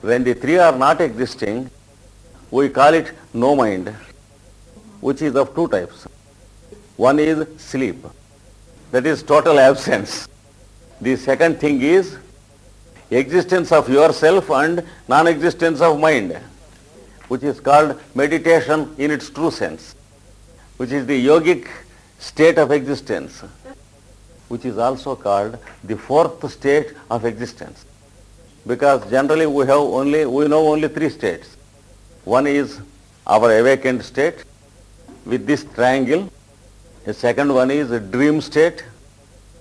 When the three are not existing, we call it no mind, which is of two types. One is sleep, that is total absence. The second thing is existence of yourself and non-existence of mind, which is called meditation in its true sense, which is the yogic state of existence, which is also called the fourth state of existence. Because generally we know only three states. One is our awakened state with this triangle. The second one is a dream state,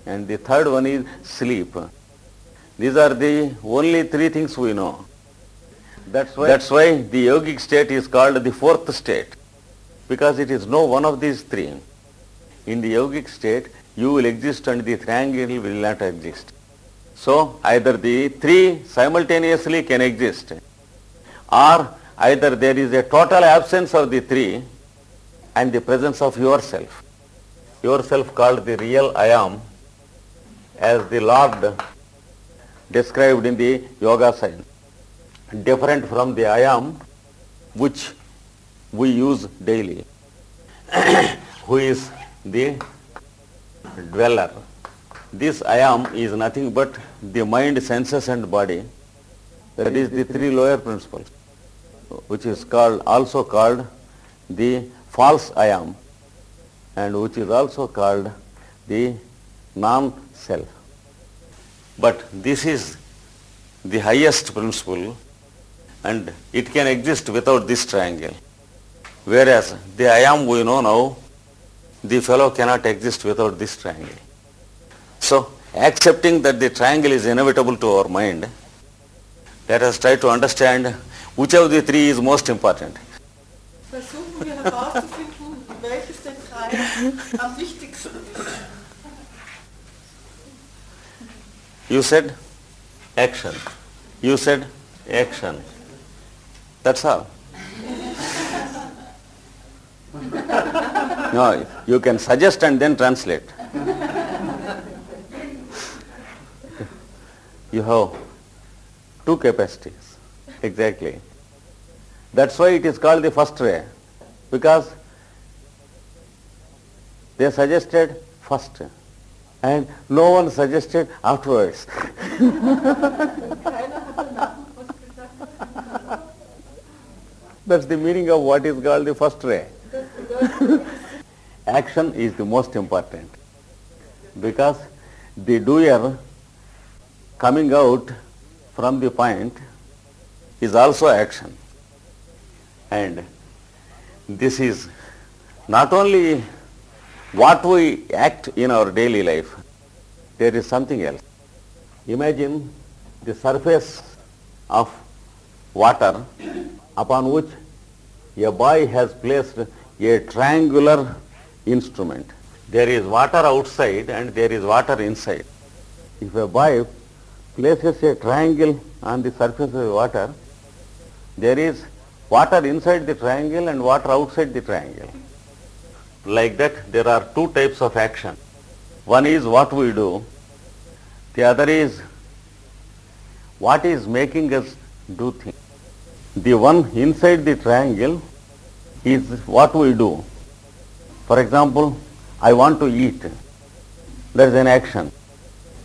and the third one is sleep. These are the only three things we know. That's why the yogic state is called the fourth state, because it is no one of these three. In the yogic state, you will exist and the triangle will not exist. So either the three simultaneously can exist, or either there is a total absence of the three and the presence of yourself. Yourself called the real I am, as the Lord described in the yoga science, different from the I am which we use daily, who is the dweller. This I am is nothing but the mind, senses and body. That is the three lower principles, which is also called the false I am, and which is also called the non-self. But this is the highest principle, and it can exist without this triangle. Whereas the I am we know now, the fellow cannot exist without this triangle. So, accepting that the triangle is inevitable to our mind, let us try to understand which of the three is most important. Versuchen wir herauszufinden, welches der drei am wichtigsten ist. You said action. You said action. That's all. No, you can suggest and then translate. You have two capacities. Exactly. That's why it is called the first ray, because they suggested first and no one suggested afterwards. That's the meaning of what is called the first ray. Action is the most important, because the doer coming out from the point is also action. And this is not only what we act in our daily life, there is something else. Imagine the surface of water upon which a boy has placed a triangular instrument. There is water outside and there is water inside. If a boy places a triangle on the surface of the water, there is water inside the triangle and water outside the triangle. Like that, there are two types of action. One is what we do, the other is what is making us do things. The one inside the triangle is what we do. For example, I want to eat. There is an action.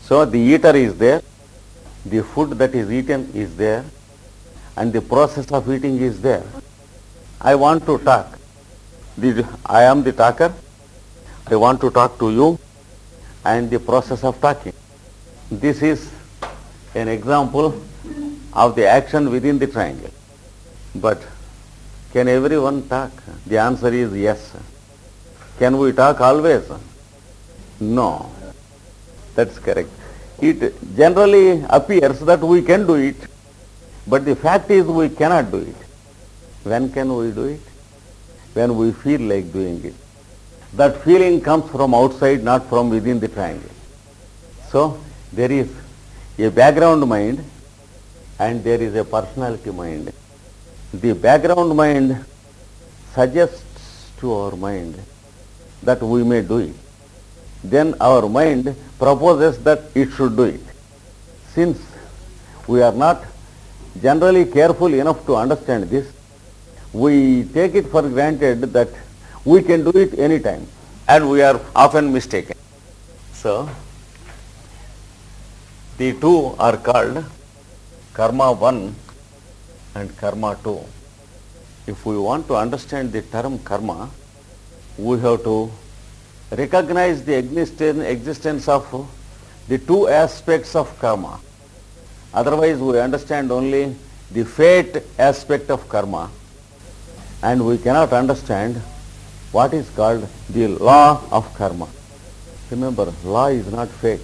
So the eater is there, the food that is eaten is there, and the process of eating is there. I want to talk. I am the talker. I want to talk to you, and the process of talking. This is an example of the action within the triangle. But can everyone talk? The answer is yes. Can we talk always? No. That's correct. It generally appears that we can do it, but the fact is we cannot do it. When can we do it? When we feel like doing it. That feeling comes from outside, not from within the triangle. So there is a background mind and there is a personality mind. The background mind suggests to our mind that we may do it. Then our mind proposes that it should do it. Since we are not generally careful enough to understand this, we take it for granted that we can do it anytime, and we are often mistaken. So, the two are called karma 1 and karma 2. If we want to understand the term karma, we have to recognize the existence of the two aspects of karma. Otherwise, we understand only the fate aspect of karma, and we cannot understand what is called the law of karma. Remember, law is not fate.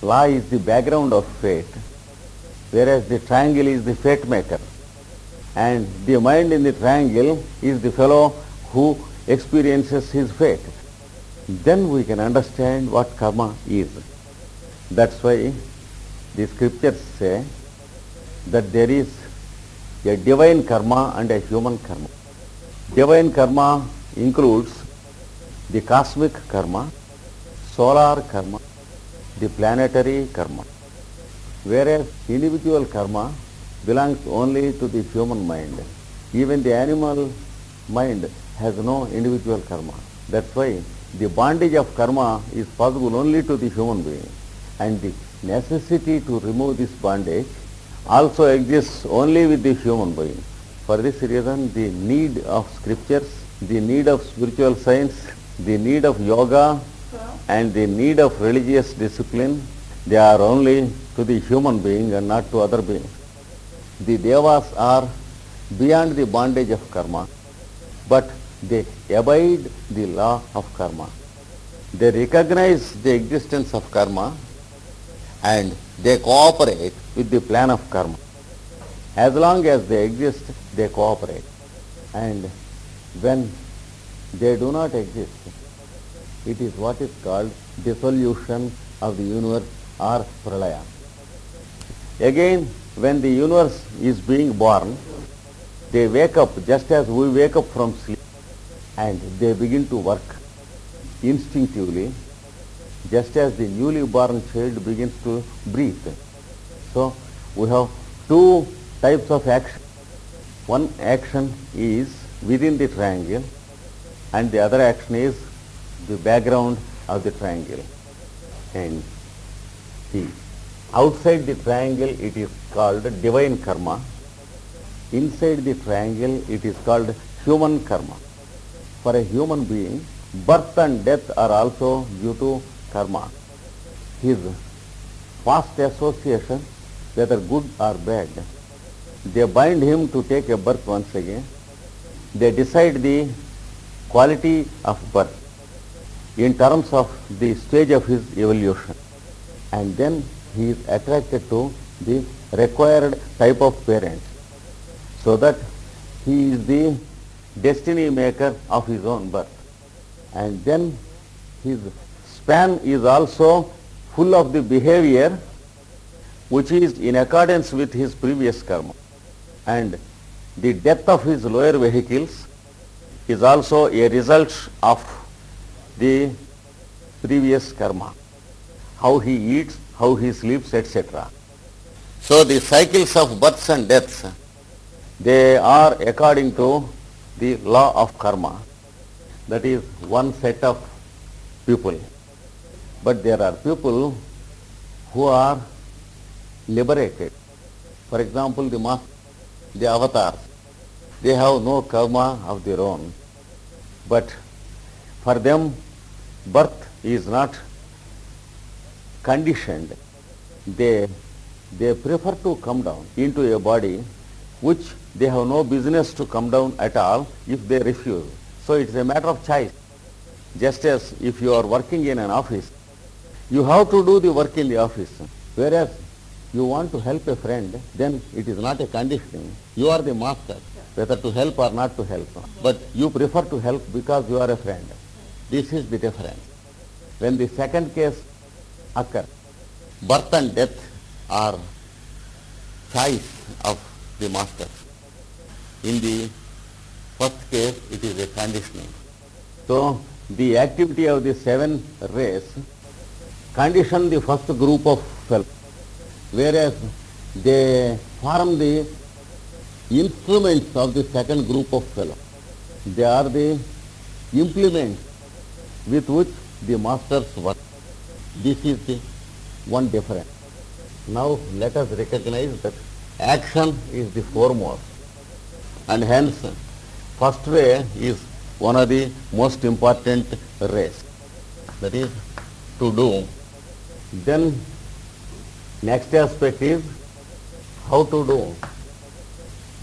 Law is the background of fate, whereas the triangle is the fate maker. And the mind in the triangle is the fellow who experiences his fate. Then we can understand what karma is. That's why the scriptures say that there is a divine karma and a human karma. Divine karma includes the cosmic karma, solar karma, the planetary karma, whereas individual karma belongs only to the human mind. Even the animal mind has no individual karma. That's why the bondage of karma is possible only to the human being, and the necessity to remove this bondage also exists only with the human being. For this reason, the need of scriptures, the need of spiritual science, the need of yoga, and the need of religious discipline, they are only to the human being and not to other beings. The devas are beyond the bondage of karma, but they abide the law of karma. They recognize the existence of karma and they cooperate with the plan of karma. As long as they exist, they cooperate. And when they do not exist, it is what is called dissolution of the universe or pralaya. Again, when the universe is being born, they wake up just as we wake up from sleep, and they begin to work instinctively, just as the newly born child begins to breathe. So, we have two types of action. One action is within the triangle, and the other action is the background of the triangle. And see, outside the triangle it is called divine karma. Inside the triangle it is called human karma. For a human being, birth and death are also due to karma. His past association, whether good or bad, they bind him to take a birth once again. They decide the quality of birth in terms of the stage of his evolution, and then he is attracted to the required type of parent, so that he is the destiny maker of his own birth. And then his span is also full of the behavior which is in accordance with his previous karma. And the death of his lower vehicles is also a result of the previous karma. How he eats, how he sleeps, etc. So the cycles of births and deaths, they are according to the law of karma. That is one set of people. But there are people who are liberated. For example, the avatars, they have no karma of their own. But for them, birth is not conditioned. They prefer to come down into a body which they have no business to come down at all if they refuse. So it is a matter of choice. Just as if you are working in an office, you have to do the work in the office. Whereas you want to help a friend, then it is not a condition. You are the master, whether to help or not to help. But you prefer to help because you are a friend. This is the difference. When the second case occurs, birth and death are choice of the master. In the first case, it is a conditioning. So, the activity of the seven rays condition the first group of fellows, whereas they form the instruments of the second group of fellows. They are the implements with which the masters work. This is the one difference. Now let us recognize that action is the foremost, and hence first ray is one of the most important rays, that is to do. Then next aspect is how to do.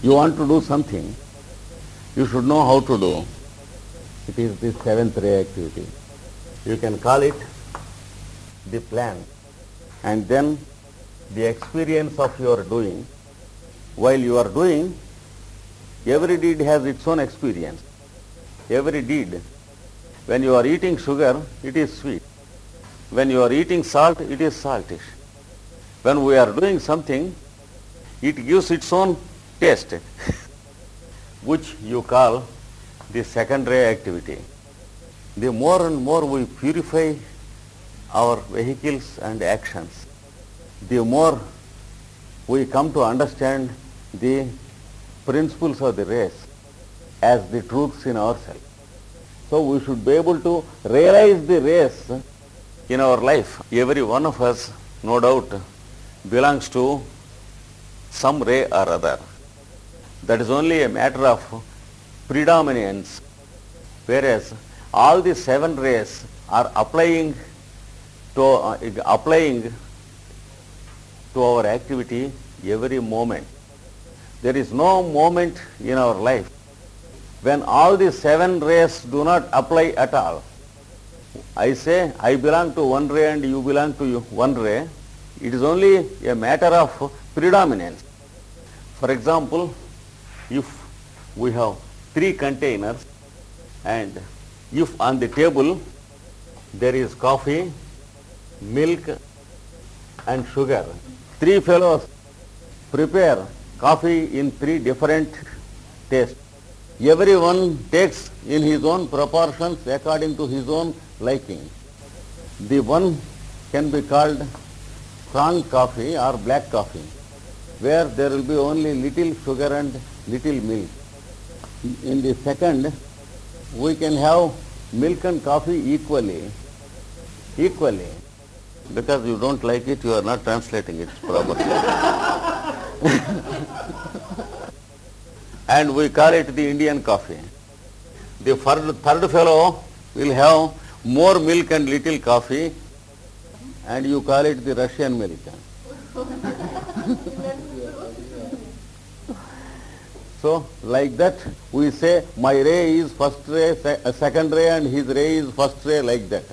You want to do something, you should know how to do. It is the seventh ray activity. You can call it the plan, and then the experience of your doing. While you are doing, every deed has its own experience. Every deed. When you are eating sugar, it is sweet. When you are eating salt, it is saltish. When we are doing something, it gives its own taste, which you call the second ray activity. The more and more we purify our vehicles and actions, the more we come to understand the principles of the race as the truths in ourselves. So we should be able to realize the race in our life. Every one of us, no doubt, belongs to some ray or other. That is only a matter of predominance, whereas all the seven rays are applying to our activity every moment. There is no moment in our life when all the seven rays do not apply at all. I say I belong to one ray and you belong to one ray. It is only a matter of predominance. For example, if we have three containers and if on the table there is coffee, milk and sugar, three fellows prepare coffee in three different tastes. Everyone takes in his own proportions according to his own liking. The one can be called strong coffee or black coffee, where there will be only little sugar and little milk. In the second, we can have milk and coffee equally. Because you don't like it, you are not translating it properly. And we call it the Indian coffee. The third fellow will have more milk and little coffee, and you call it the Russian milk. So like that we say my ray is first ray, second ray, and his ray is first ray, like that.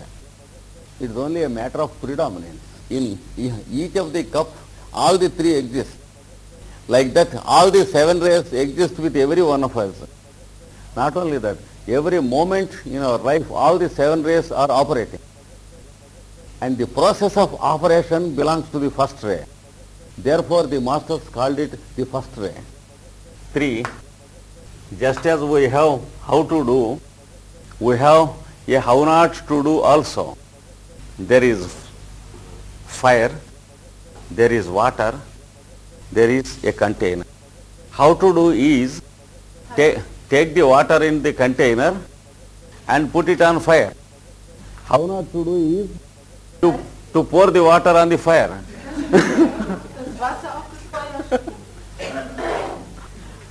It is only a matter of predominance. In each of the cup, all the three exist. Like that, all the seven rays exist with every one of us. Not only that, every moment in our life, all the seven rays are operating. And the process of operation belongs to the first ray. Therefore, the masters called it the first ray. 3. Just as we have how to do, we have a how not to do also. There is fire, there is water, there is a container. How to do is take the water in the container and put it on fire. How not to do is to pour the water on the fire.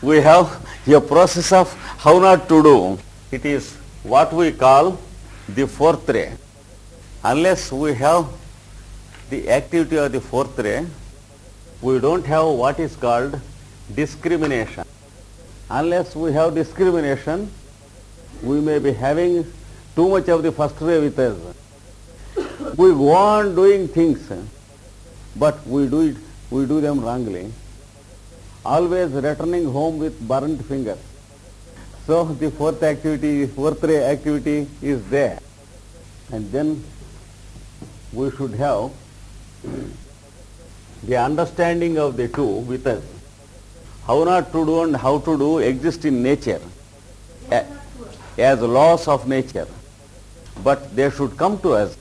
We have a process of how not to do. It is what we call the fourth ray. Unless we have the activity of the fourth ray, we don't have what is called discrimination. Unless we have discrimination, we may be having too much of the first ray with us. We go on doing things, but we do them wrongly. Always returning home with burnt fingers. So the fourth ray activity is there. And then we should have the understanding of the two with us. How not to do and how to do exist in nature as laws of nature. But they should come to us.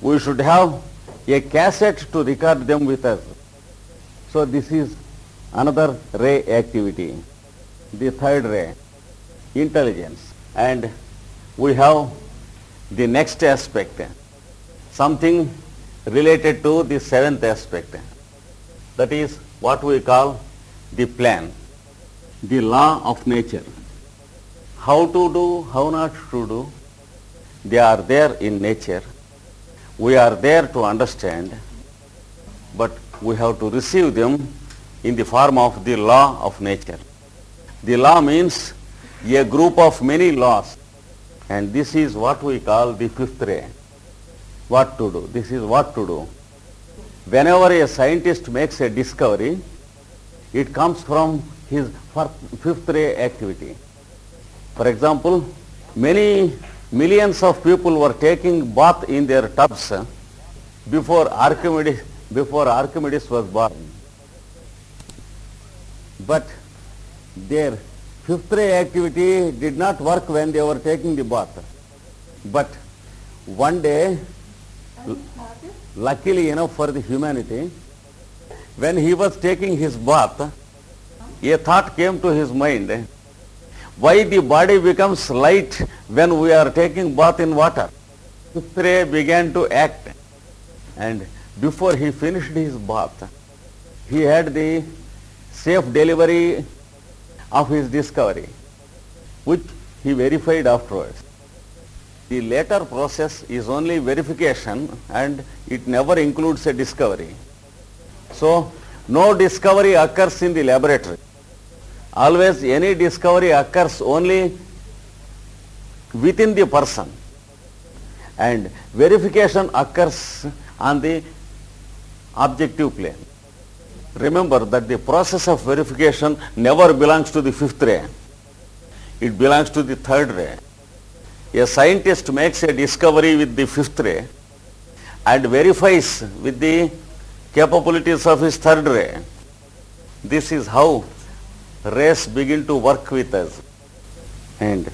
We should have a cassette to record them with us. So this is another ray activity, the third ray, intelligence. And we have the next aspect, something related to the seventh aspect. That is what we call the plan, the law of nature. How to do, how not to do, they are there in nature. We are there to understand, but we have to receive them in the form of the law of nature. The law means a group of many laws, and this is what we call the fifth ray. What to do? This is what to do. Whenever a scientist makes a discovery, it comes from his fifth ray activity. For example, many millions of people were taking bath in their tubs before Archimedes was born. But their fifth ray activity did not work when they were taking the bath. But one day, luckily enough for the humanity, when he was taking his bath, a thought came to his mind, why the body becomes light when we are taking bath in water? Fifth ray began to act, and before he finished his bath, he had the safe delivery of his discovery, which he verified afterwards. The later process is only verification, and it never includes a discovery. So, no discovery occurs in the laboratory. Always any discovery occurs only within the person, and verification occurs on the objective plane. Remember that the process of verification never belongs to the fifth ray. It belongs to the third ray. A scientist makes a discovery with the fifth ray and verifies with the capabilities of his third ray. This is how rays begin to work with us. And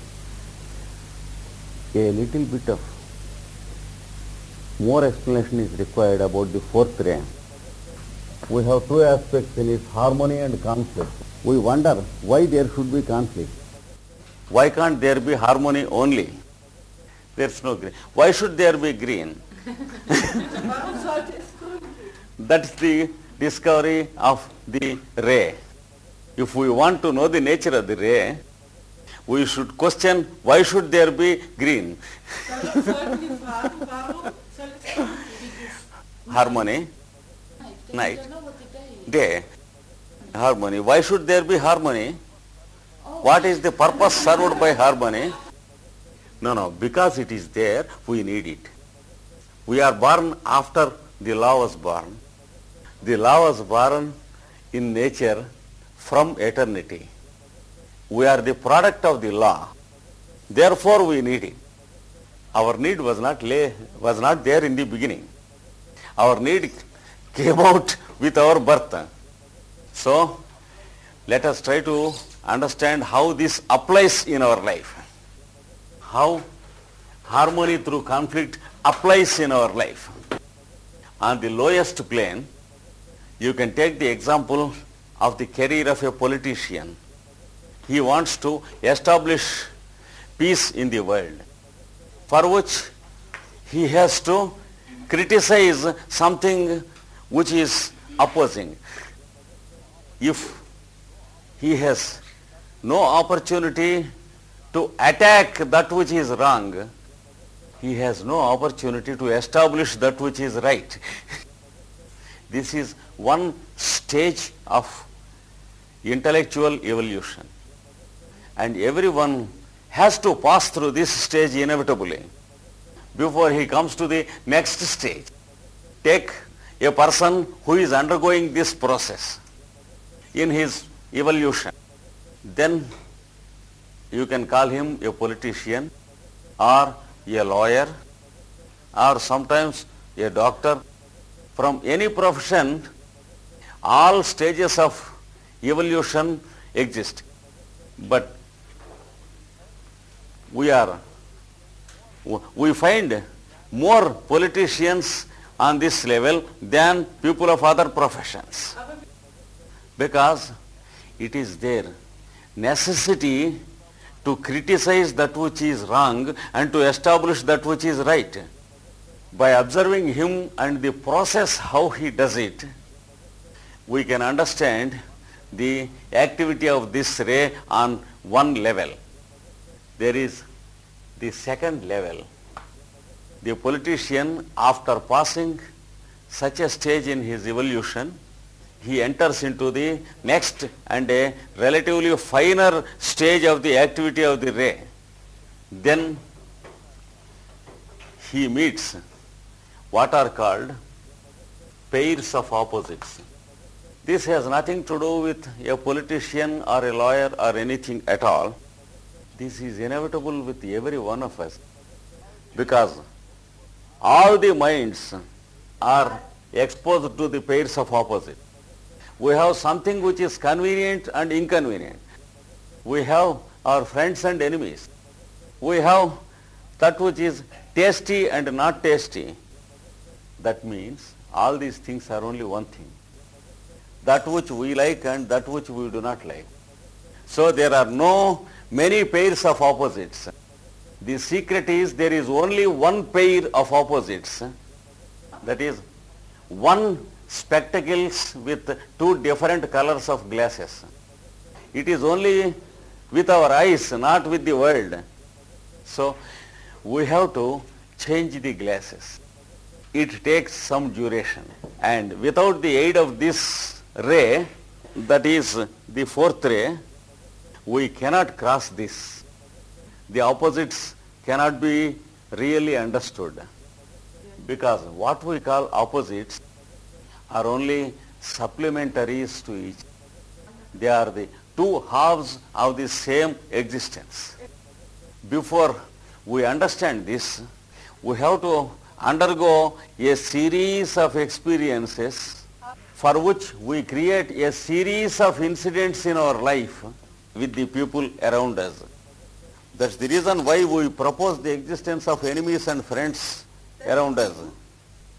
a little bit of more explanation is required about the fourth ray. We have two aspects in it, harmony and conflict. We wonder why there should be conflict. Why can't there be harmony only? There's no green. Why should there be green? That's the discovery of the ray. If we want to know the nature of the ray, we should question why should there be green? Harmony, night, day, harmony. Why should there be harmony? What is the purpose served by harmony? No, because it is there, we need it. We are born after the law was born. The law was born in nature from eternity. We are the product of the law. Therefore, we need it. Our need was not there in the beginning. Our need came out with our birth. So, let us try to understand how this applies in our life. How harmony through conflict applies in our life. On the lowest plane, you can take the example of the career of a politician. He wants to establish peace in the world, for which he has to criticize something which is opposing. If he has no opportunity to attack that which is wrong, he has no opportunity to establish that which is right. This is one stage of intellectual evolution, and everyone has to pass through this stage inevitably before he comes to the next stage. Take a person who is undergoing this process in his evolution, then you can call him a politician or a lawyer or sometimes a doctor. From any profession, all stages of evolution exist. But we find more politicians on this level than people of other professions. because it is their necessity to criticize that which is wrong and to establish that which is right. By observing him and the process how he does it, we can understand the activity of this ray on one level. There is the second level. The politician, after passing such a stage in his evolution, he enters into the next and a relatively finer stage of the activity of the ray. Then he meets what are called pairs of opposites. This has nothing to do with a politician or a lawyer or anything at all. This is inevitable with every one of us, because all the minds are exposed to the pairs of opposites. We have something which is convenient and inconvenient. We have our friends and enemies. We have that which is tasty and not tasty. That means all these things are only one thing. That which we like and that which we do not like. So there are no many pairs of opposites. The secret is there is only one pair of opposites. That is one spectacles with two different colors of glasses. It is only with our eyes, not with the world. So we have to change the glasses. It takes some duration, and without the aid of this ray, that is the fourth ray, we cannot cross this. The opposites cannot be really understood, because what we call opposites are only supplementaries to each. They are the two halves of the same existence. Before we understand this, we have to undergo a series of experiences for which we create a series of incidents in our life with the people around us. That's the reason why we propose the existence of enemies and friends around us.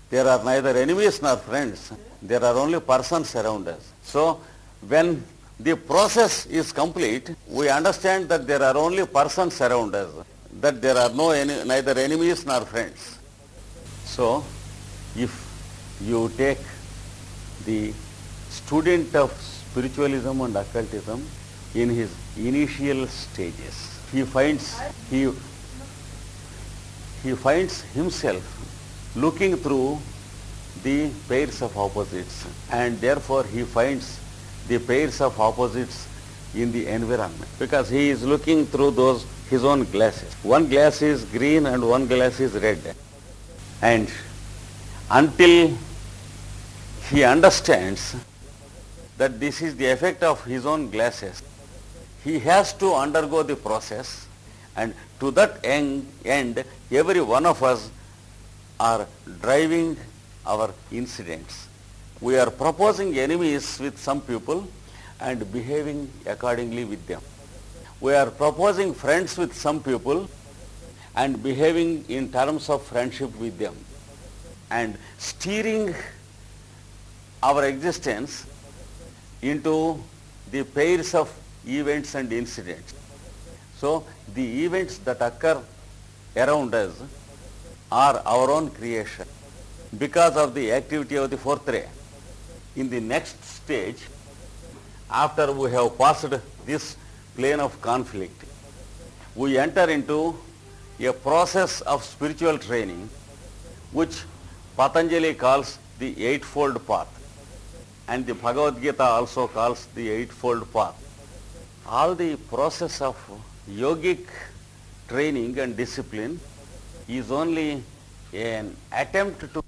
There are neither enemies nor friends. There are only persons around us. So when the process is complete, we understand that there are only persons around us, that there are neither enemies nor friends. So if you take the student of spiritualism and occultism in his initial stages, he finds himself looking through the pairs of opposites, and therefore he finds the pairs of opposites in the environment, because he is looking through his own glasses. One glass is green and one glass is red, and until he understands that this is the effect of his own glasses, he has to undergo the process, and to that end every one of us are driving our incidents. We are proposing enemies with some people and behaving accordingly with them. We are proposing friends with some people and behaving in terms of friendship with them, and steering our existence into the pairs of events and incidents. So the events that occur around us are our own creation because of the activity of the fourth ray. In the next stage, after we have passed this plane of conflict, we enter into a process of spiritual training which Patanjali calls the Eightfold Path, and the Bhagavad Gita also calls the Eightfold Path. All the process of yogic training and discipline is only an attempt to